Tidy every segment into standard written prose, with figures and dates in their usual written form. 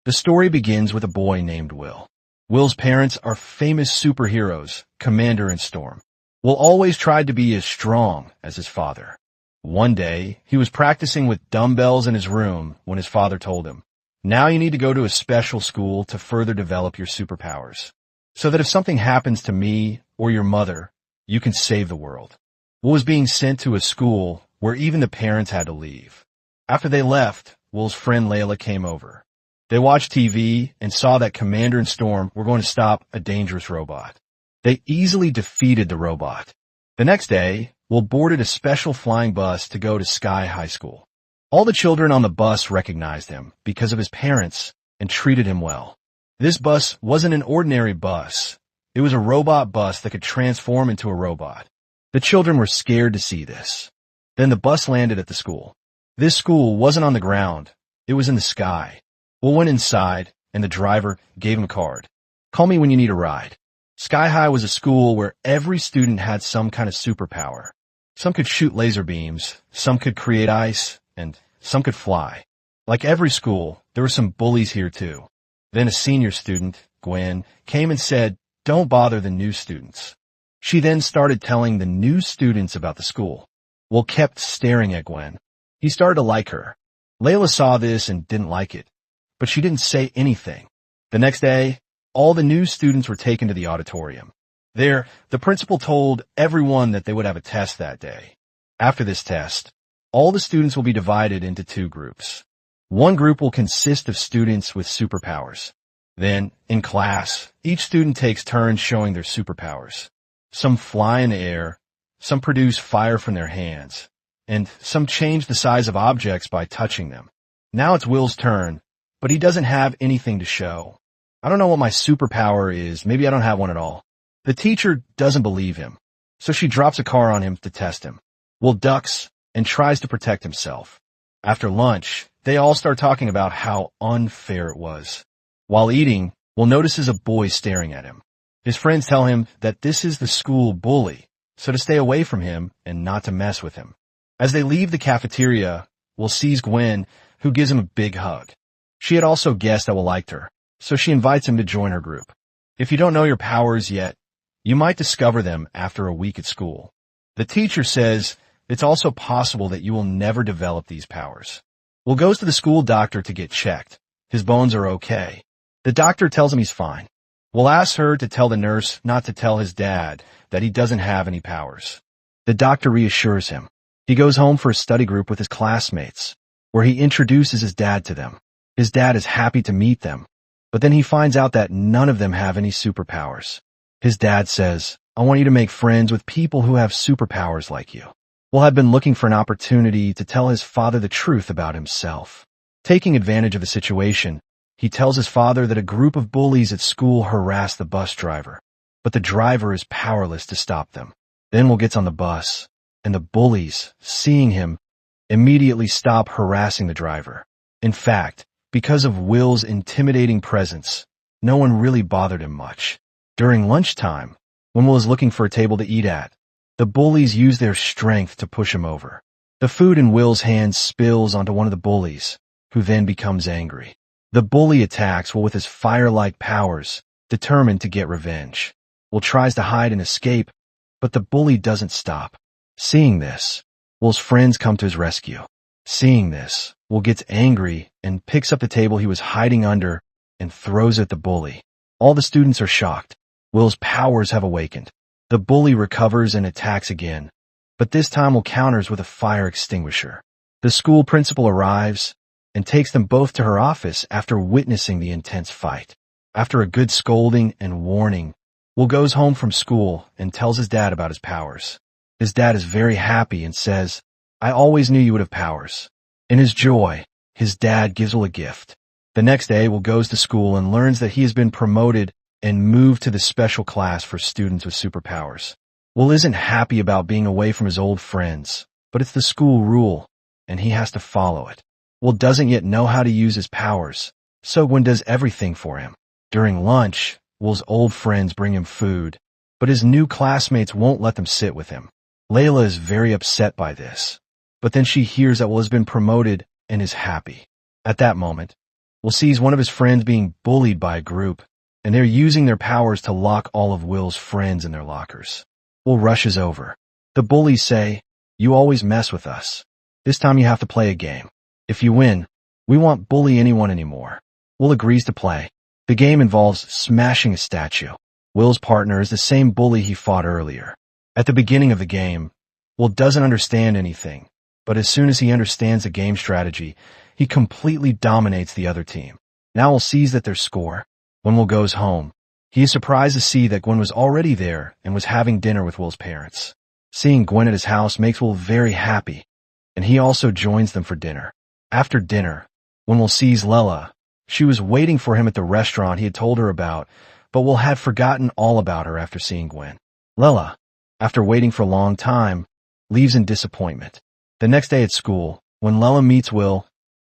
The story begins with a boy named Will. Will's parents are famous superheroes, Commander and Storm. Will always tried to be as strong as his father. One day, he was practicing with dumbbells in his room when his father told him, "Now you need to go to a special school to further develop your superpowers, so that if something happens to me or your mother, you can save the world." Will was being sent to a school where even the parents had to leave. After they left, Will's friend Layla came over. They watched TV and saw that Commander and Storm were going to stop a dangerous robot. They easily defeated the robot. The next day, Will boarded a special flying bus to go to Sky High School. All the children on the bus recognized him because of his parents and treated him well. This bus wasn't an ordinary bus. It was a robot bus that could transform into a robot. The children were scared to see this. Then the bus landed at the school. This school wasn't on the ground. It was in the sky. Will went inside, and the driver gave him a card. "Call me when you need a ride." Sky High was a school where every student had some kind of superpower. Some could shoot laser beams, some could create ice, and some could fly. Like every school, there were some bullies here too. Then a senior student, Gwen, came and said, "Don't bother the new students." She then started telling the new students about the school. Will kept staring at Gwen. He started to like her. Layla saw this and didn't like it, but she didn't say anything. The next day, all the new students were taken to the auditorium. There, the principal told everyone that they would have a test that day. After this test, all the students will be divided into two groups. One group will consist of students with superpowers. Then, in class, each student takes turns showing their superpowers. Some fly in the air, some produce fire from their hands, and some change the size of objects by touching them. Now it's Will's turn, but he doesn't have anything to show. "I don't know what my superpower is. Maybe I don't have one at all." The teacher doesn't believe him, so she drops a car on him to test him. Will ducks and tries to protect himself. After lunch, they all start talking about how unfair it was. While eating, Will notices a boy staring at him. His friends tell him that this is the school bully, so to stay away from him and not to mess with him. As they leave the cafeteria, Will sees Gwen, who gives him a big hug. She had also guessed that Will liked her, so she invites him to join her group. "If you don't know your powers yet, you might discover them after a week at school." The teacher says it's also possible that you will never develop these powers. Will goes to the school doctor to get checked. His bones are okay. The doctor tells him he's fine. Will asks her to tell the nurse not to tell his dad that he doesn't have any powers. The doctor reassures him. He goes home for a study group with his classmates, where he introduces his dad to them. His dad is happy to meet them, but then he finds out that none of them have any superpowers. His dad says, "I want you to make friends with people who have superpowers like you." Will had been looking for an opportunity to tell his father the truth about himself. Taking advantage of the situation, he tells his father that a group of bullies at school harass the bus driver, but the driver is powerless to stop them. Then Will gets on the bus, and the bullies, seeing him, immediately stop harassing the driver. In fact, because of Will's intimidating presence, no one really bothered him much. During lunchtime, when Will is looking for a table to eat at, the bullies use their strength to push him over. The food in Will's hands spills onto one of the bullies, who then becomes angry. The bully attacks Will with his fire-like powers, determined to get revenge. Will tries to hide and escape, but the bully doesn't stop. Seeing this, Will's friends come to his rescue. Seeing this, Will gets angry and picks up the table he was hiding under and throws at the bully. All the students are shocked. Will's powers have awakened. The bully recovers and attacks again, but this time Will counters with a fire extinguisher. The school principal arrives and takes them both to her office after witnessing the intense fight. After a good scolding and warning, Will goes home from school and tells his dad about his powers. His dad is very happy and says, "I always knew you would have powers." In his joy, his dad gives Will a gift. The next day, Will goes to school and learns that he has been promoted and moved to the special class for students with superpowers. Will isn't happy about being away from his old friends, but it's the school rule, and he has to follow it. Will doesn't yet know how to use his powers, so Gwen does everything for him. During lunch, Will's old friends bring him food, but his new classmates won't let them sit with him. Layla is very upset by this, but then she hears that Will has been promoted and is happy. At that moment, Will sees one of his friends being bullied by a group, and they're using their powers to lock all of Will's friends in their lockers. Will rushes over. The bullies say, "You always mess with us. This time you have to play a game. If you win, we won't bully anyone anymore." Will agrees to play. The game involves smashing a statue. Will's partner is the same bully he fought earlier. At the beginning of the game, Will doesn't understand anything, but as soon as he understands the game strategy, he completely dominates the other team. Now Will sees that their score. When Will goes home, he is surprised to see that Gwen was already there and was having dinner with Will's parents. Seeing Gwen at his house makes Will very happy, and he also joins them for dinner. After dinner, when Will sees Lela, she was waiting for him at the restaurant he had told her about, but Will had forgotten all about her after seeing Gwen. Lela, after waiting for a long time, leaves in disappointment. The next day at school, when Lela meets Will,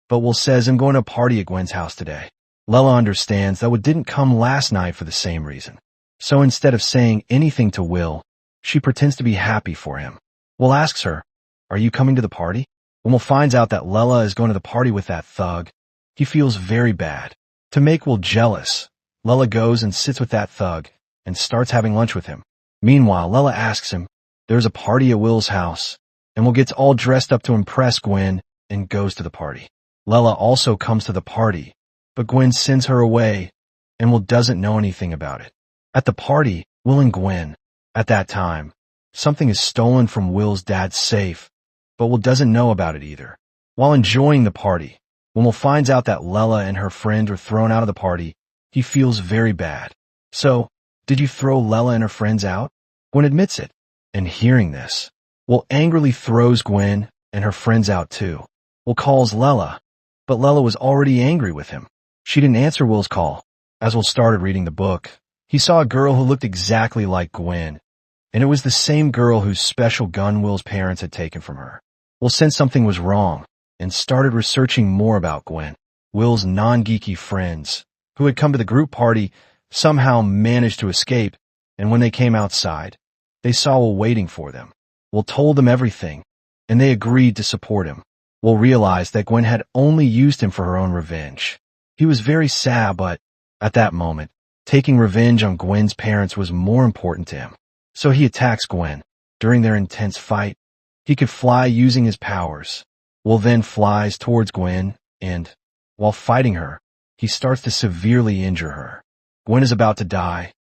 but Will says, "I'm going to a party at Gwen's house today." Lela understands that Will didn't come last night for the same reason. So instead of saying anything to Will, she pretends to be happy for him. Will asks her, "Are you coming to the party?" When Will finds out that Lela is going to the party with that thug, he feels very bad. To make Will jealous, Lela goes and sits with that thug and starts having lunch with him. Meanwhile, Lela asks him, "There's a party at Will's house," and Will gets all dressed up to impress Gwen and goes to the party. Lela also comes to the party, but Gwen sends her away, and Will doesn't know anything about it. At the party, Will and Gwen, at that time, something is stolen from Will's dad's safe, but Will doesn't know about it either. While enjoying the party, when Will finds out that Lela and her friend were thrown out of the party, he feels very bad. "So, did you throw Lela and her friends out?" Gwen admits it, and hearing this, Will angrily throws Gwen and her friends out too. Will calls Lela, but Lela was already angry with him. She didn't answer Will's call. As Will started reading the book, he saw a girl who looked exactly like Gwen, and it was the same girl whose special gun Will's parents had taken from her. Will sensed something was wrong and started researching more about Gwen. Will's non-geeky friends, who had come to the group party, somehow managed to escape, and when they came outside, they saw Will waiting for them. Will told them everything, and they agreed to support him. Will realized that Gwen had only used him for her own revenge. He was very sad, but at that moment, taking revenge on Gwen's parents was more important to him. So he attacks Gwen. During their intense fight, he could fly using his powers. Will then flies towards Gwen, and, while fighting her, he starts to severely injure her. Gwen is about to die,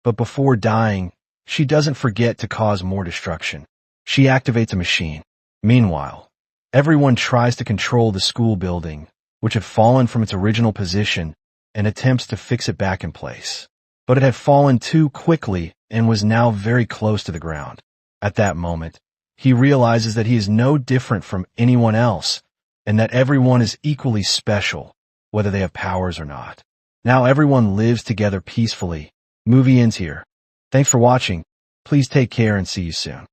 but before dying, she doesn't forget to cause more destruction. She activates a machine. Meanwhile, everyone tries to control the school building, which had fallen from its original position, and attempts to fix it back in place. But it had fallen too quickly and was now very close to the ground. At that moment, he realizes that he is no different from anyone else, and that everyone is equally special, whether they have powers or not. Now everyone lives together peacefully. Movie ends here. Thanks for watching. Please take care and see you soon.